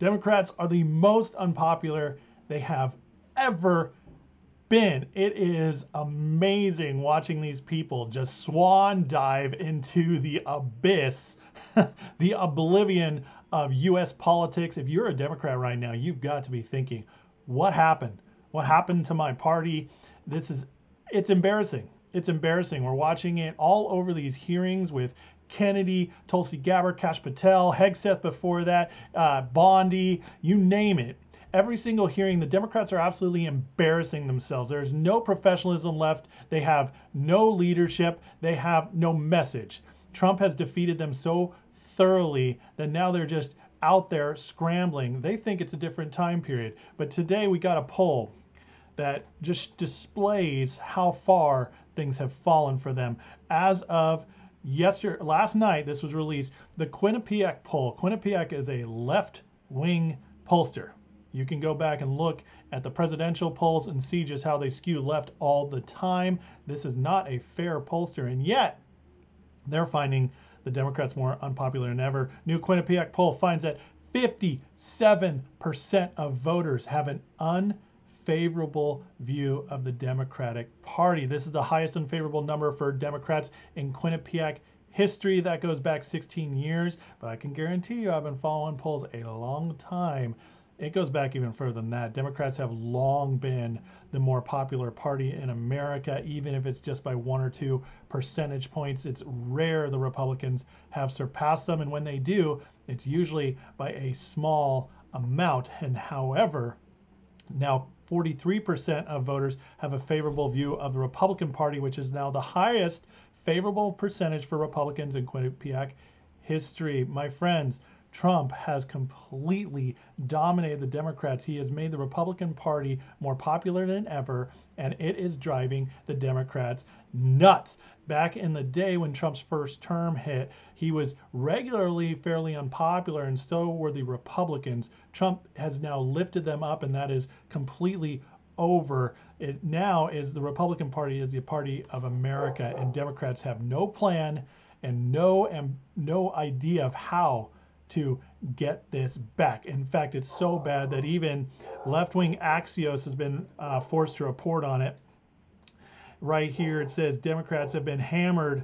Democrats are the most unpopular they have ever been. It is amazing watching these people just swan dive into the abyss, the oblivion of US politics. If you're a Democrat right now, you've got to be thinking, what happened? What happened to my party? It's embarrassing. It's embarrassing. We're watching it all over these hearings with Kennedy, Tulsi Gabbard, Kash Patel, Hegseth before that, Bondi, you name it. Every single hearing, the Democrats are absolutely embarrassing themselves. There's no professionalism left. They have no leadership. They have no message. Trump has defeated them so thoroughly that now they're just out there scrambling. They think it's a different time period. But today we got a poll that just displays how far things have fallen for them. As of last night, this was released, the Quinnipiac Poll. Quinnipiac is a left-wing pollster. You can go back and look at the presidential polls and see just how they skew left all the time. This is not a fair pollster, and yet they're finding the Democrats more unpopular than ever. New Quinnipiac poll finds that 57% of voters have an unfavorable view of the Democratic Party. This is the highest unfavorable number for Democrats in Quinnipiac history. That goes back 16 years, but I can guarantee you I've been following polls a long time. It goes back even further than that. Democrats have long been the more popular party in America, even if it's just by 1 or 2 percentage points. It's rare the Republicans have surpassed them, and when they do, it's usually by a small amount. And however, now 43% of voters have a favorable view of the Republican Party, which is now the highest favorable percentage for Republicans in Quinnipiac history. My friends, Trump has completely dominated the Democrats. He has made the Republican Party more popular than ever, and it is driving the Democrats nuts. Back in the day when Trump's first term hit, he was regularly fairly unpopular, and so were the Republicans. Trump has now lifted them up, and that is completely over. It now is the Republican Party is the party of America, and Democrats have no plan and no idea of how to get this back. In fact, it's so bad that even left-wing Axios has been forced to report on it. Right here it says Democrats have been hammered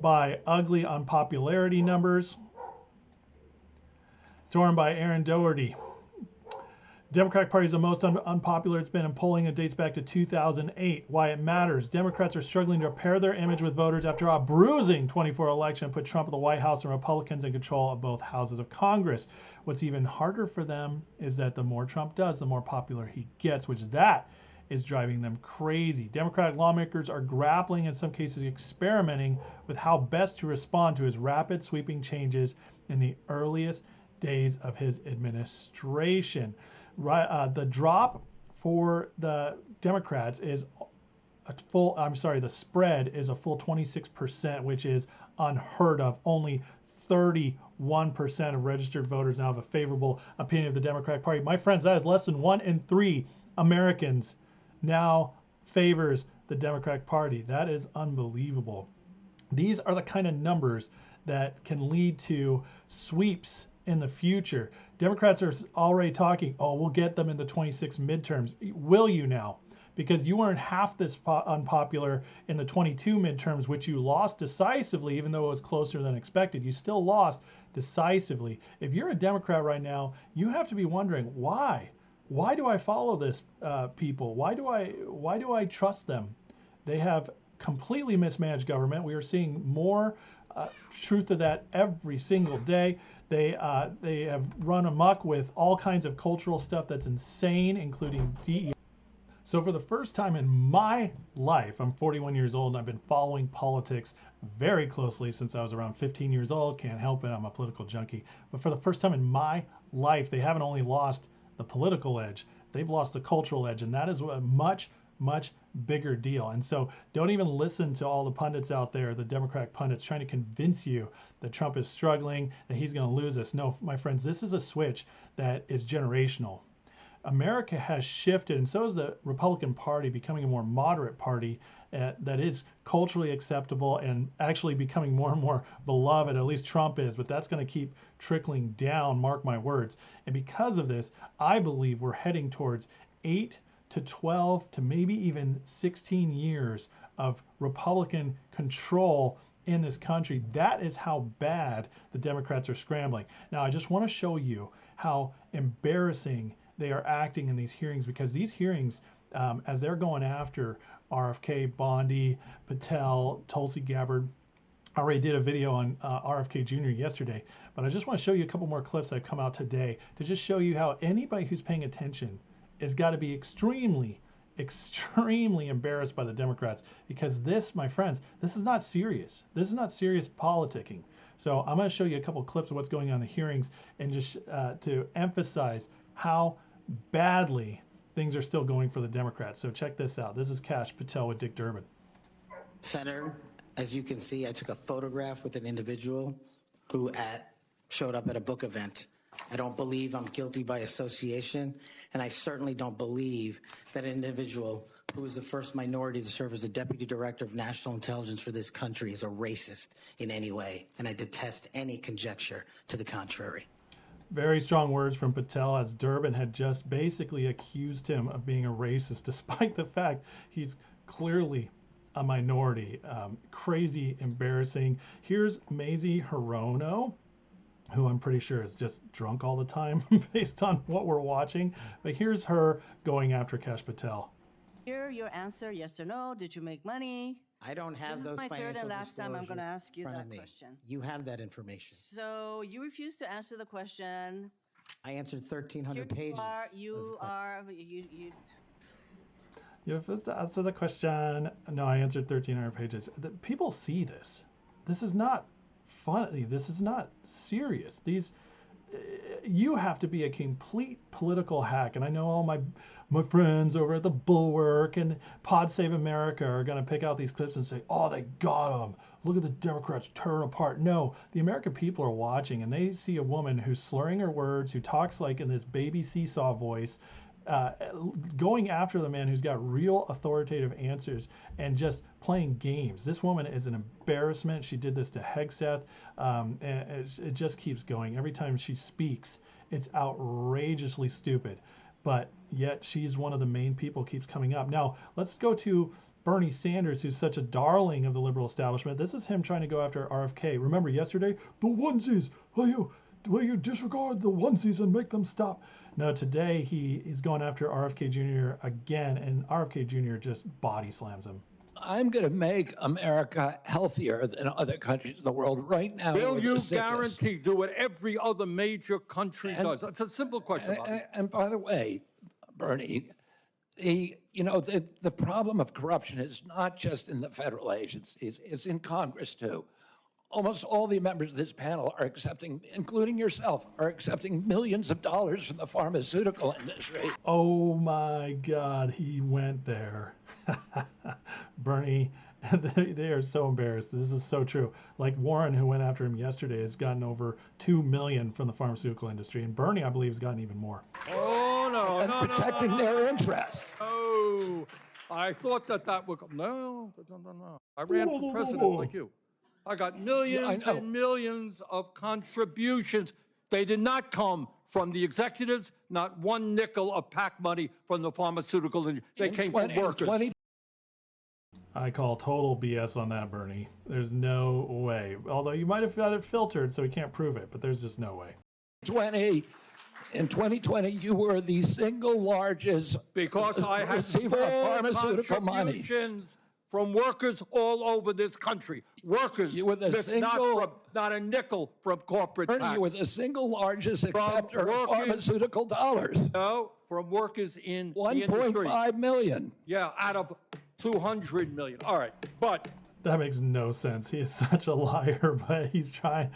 by ugly unpopularity numbers. Stormed by Aaron Doherty. Democratic Party is the most unpopular it's been in polling. It dates back to 2008. Why it matters. Democrats are struggling to repair their image with voters after a bruising 24 election put Trump at the White House and Republicans in control of both houses of Congress. What's even harder for them is that the more Trump does, the more popular he gets, which that is driving them crazy. Democratic lawmakers are grappling, in some cases experimenting, with how best to respond to his rapid sweeping changes in the earliest days of his administration. The drop for the Democrats is the spread is a full 26%, which is unheard of. Only 31% of registered voters now have a favorable opinion of the Democratic Party. My friends, that is less than 1 in 3 Americans now favors the Democratic Party. That is unbelievable. These are the kind of numbers that can lead to sweeps in the future. Democrats are already talking, oh, we'll get them in the 26 midterms. Will you now? Because you weren't half this unpopular in the 22 midterms, which you lost decisively, even though it was closer than expected. You still lost decisively. If you're a Democrat right now, you have to be wondering, why? Why do I follow this people? Why do I trust them? They have completely mismanaged government. We are seeing more truth of that every single day. They have run amok with all kinds of cultural stuff that's insane, including DEI. So for the first time in my life, I'm 41 years old and I've been following politics very closely since I was around 15 years old. Can't help it, I'm a political junkie. But for the first time in my life, they haven't only lost the political edge, they've lost the cultural edge, and that is a much bigger deal. And so don't even listen to all the pundits out there, the Democratic pundits trying to convince you that Trump is struggling, that he's going to lose this. No, my friends, this is a switch that is generational. America has shifted, and so is the Republican Party, becoming a more moderate party that is culturally acceptable and actually becoming more and more beloved. At least Trump is, but that's going to keep trickling down, mark my words. And because of this, I believe we're heading towards 8 to 12 to maybe even 16 years of Republican control in this country. That is how bad the Democrats are scrambling. Now, I just want to show you how embarrassing they are acting in these hearings, because these hearings, as they're going after RFK, Bondi, Patel, Tulsi Gabbard, I already did a video on RFK Jr. yesterday, but I just want to show you a couple more clips that have come out today to just show you how anybody who's paying attention has got to be extremely embarrassed by the Democrats, because this, my friends, this is not serious. This is not serious politicking. So I'm going to show you a couple of clips of what's going on in the hearings, and just to emphasize how badly things are still going for the Democrats. So check this out. This is Kash Patel with Dick Durbin. Senator, as you can see, I took a photograph with an individual who showed up at a book event. I don't believe I'm guilty by association, and I certainly don't believe that an individual who is the first minority to serve as the Deputy Director of National Intelligence for this country is a racist in any way, and I detest any conjecture to the contrary. Very strong words from Patel, as Durbin had just basically accused him of being a racist, despite the fact he's clearly a minority. Crazy, embarrassing. Here's Mazie Hirono, who I'm pretty sure is just drunk all the time based on what we're watching. But here's her going after Kash Patel. Hear your answer, yes or no. Did you make money? I don't have This those is my third and last time I'm disclosures going to ask you in front that of me. question. You have that information. So you refuse to answer the question. I answered Here 1,300 pages. you You're supposed to answer the question. No, I answered 1,300 pages. People see this. This is not funny. This is not serious. You have to be a complete political hack. And I know all my friends over at the Bulwark and Pod Save America are going to pick out these clips and say, oh, they got them. Look at the Democrats tearing apart. No, the American people are watching, and they see a woman who's slurring her words, who talks like in this baby seesaw voice, going after the man who's got real authoritative answers and just playing games. This woman is an embarrassment. She did this to Hegseth, and it just keeps going. Every time she speaks, it's outrageously stupid, but yet she's one of the main people, keeps coming up. Now, let's go to Bernie Sanders, who's such a darling of the liberal establishment. This is him trying to go after RFK. Remember yesterday, the onesies, will you disregard the onesies and make them stop? No, today he's going after RFK Jr. again, and RFK Jr. just body slams him. I'm going to make America healthier than other countries in the world right now. Will you guarantee do what every other major country does? That's a simple question. And by the way, Bernie, the problem of corruption is not just in the federal agencies, it's in Congress too. Almost all the members of this panel are accepting, including yourself, are accepting millions of dollars from the pharmaceutical industry. Oh my God, he went there. Bernie, they are so embarrassed. This is so true. Like Warren, who went after him yesterday, has gotten over $2 million from the pharmaceutical industry. And Bernie, I believe, has gotten even more. Oh, no, and protecting their interests. Oh, I thought that would come. No. I ran for president like you. I got millions and millions of contributions. They did not come from the executives, not one nickel of PAC money from the pharmaceutical industry. They came from workers. I call total BS on that, Bernie. There's no way. Although you might have got it filtered, so we can't prove it, but there's just no way. In 2020, you were the single largest because I had receiver of pharmaceutical money from workers all over this country. Workers, you were the not a nickel from corporate Bernie, tax. you were the single largest acceptor of pharmaceutical dollars. No, from workers in the industry. 1.5 million. Yeah, out of 200 million. All right, but that makes no sense. He is such a liar, but he tried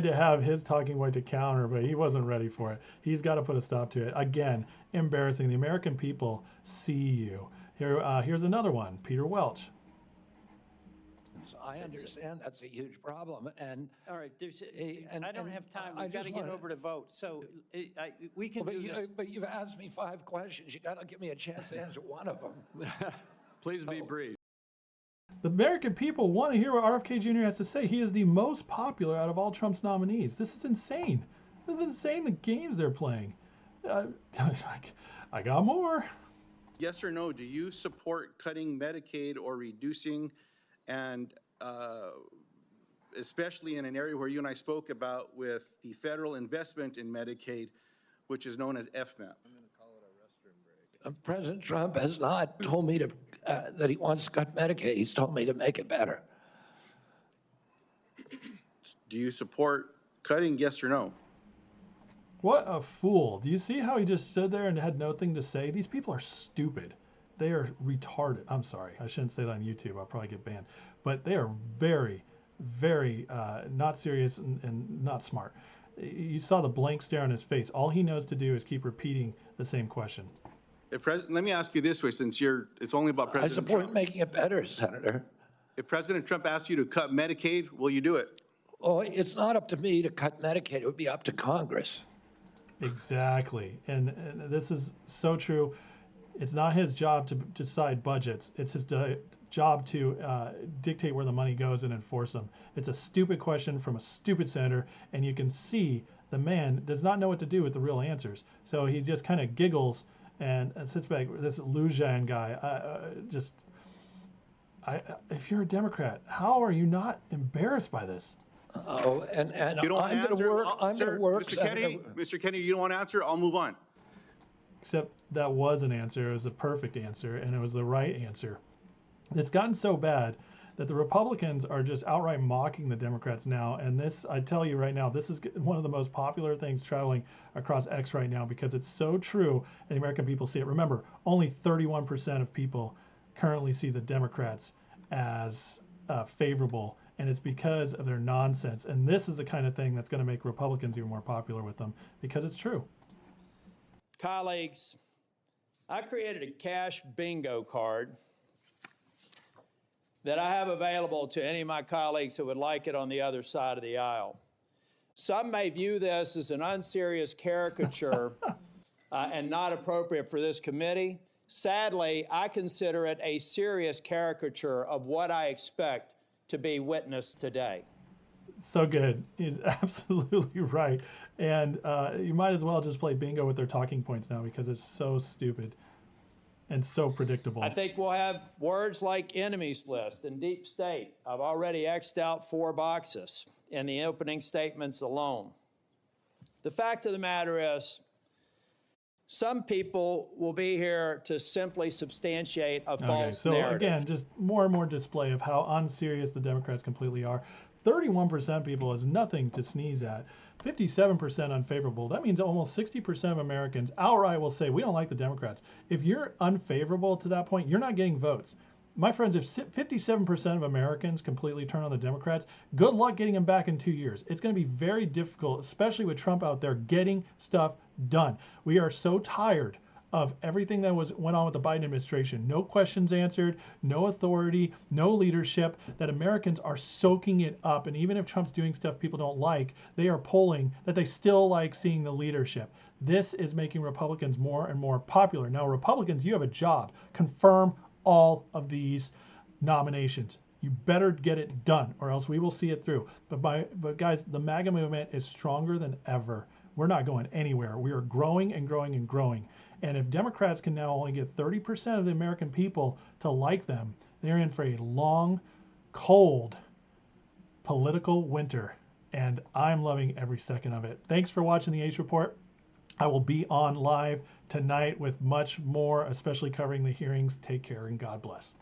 to have his talking point to counter, but he wasn't ready for it. He's got to put a stop to it. Again, embarrassing. The American people see you. Here's another one, Peter Welch. So I understand that's a huge problem, and All right, I don't have time. I We've got just to get wanna- over to vote. So we can do this. but you've asked me 5 questions. You got to give me a chance to answer one of them. Please be brief. The American people want to hear what RFK Jr. has to say. He is the most popular out of all Trump's nominees. This is insane. This is insane, the games they're playing. I got more. Yes or no, do you support cutting Medicaid or reducing, and especially in an area where you and I spoke about with the federal investment in Medicaid, which is known as FMAP? President Trump has not told me that he wants to cut Medicaid. He's told me to make it better. Do you support cutting, yes or no? What a fool. Do you see how he just stood there and had nothing to say? These people are stupid. They are retarded. I'm sorry. I shouldn't say that on YouTube. I'll probably get banned. But they are very, very not serious and not smart. You saw the blank stare on his face. All he knows to do is keep repeating the same question. Let me ask you this way, since it's only about I President support Trump. making it better, Senator. If President Trump asked you to cut Medicaid, will you do it? Oh, it's not up to me to cut Medicaid. It would be up to Congress. Exactly. And this is so true. It's not his job to decide budgets. It's his job to dictate where the money goes and enforce them. It's a stupid question from a stupid senator, and you can see the man does not know what to do with the real answers. So he just kind of giggles and sits back. This Lujan guy, if you're a Democrat, how are you not embarrassed by this? Oh, and You don't I'm want to going to answer? work. I'm going to work. Mr. Kennedy, you don't want to answer? I'll move on. Except that was an answer. It was the perfect answer, and it was the right answer. It's gotten so bad that the Republicans are just outright mocking the Democrats now. And this, I tell you right now, this is one of the most popular things traveling across X right now because it's so true and the American people see it. Remember, only 31% of people currently see the Democrats as favorable, and it's because of their nonsense. And this is the kind of thing that's going to make Republicans even more popular with them because it's true. Colleagues, I created a cash bingo card that I have available to any of my colleagues who would like it on the other side of the aisle. Some may view this as an unserious caricature and not appropriate for this committee. Sadly, I consider it a serious caricature of what I expect to be witnessed today. So good. He's absolutely right. And you might as well just play bingo with their talking points now because it's so stupid and so predictable. I think we'll have words like enemies list and deep state. I've already X'd out 4 boxes in the opening statements alone. The fact of the matter is, some people will be here to simply substantiate a false narrative. Again, just more and more display of how unserious the Democrats completely are. 31% people is nothing to sneeze at. 57% unfavorable. That means almost 60% of Americans outright will say, we don't like the Democrats. If you're unfavorable to that point, you're not getting votes. My friends, if 57% of Americans completely turn on the Democrats, good luck getting them back in 2 years. It's going to be very difficult, especially with Trump out there getting stuff done. We are so tired of everything that went on with the Biden administration. No questions answered, no authority, no leadership, that Americans are soaking it up. And even if Trump's doing stuff people don't like, they are polling that they still like seeing the leadership. This is making Republicans more and more popular. Now, Republicans, you have a job. Confirm all of these nominations. You better get it done or else we will see it through. But guys, the MAGA movement is stronger than ever. We're not going anywhere. We are growing and growing and growing. And if Democrats can now only get 30% of the American people to like them, they're in for a long, cold political winter. And I'm loving every second of it. Thanks for watching the Ace Report. I will be on live tonight with much more, especially covering the hearings. Take care and God bless.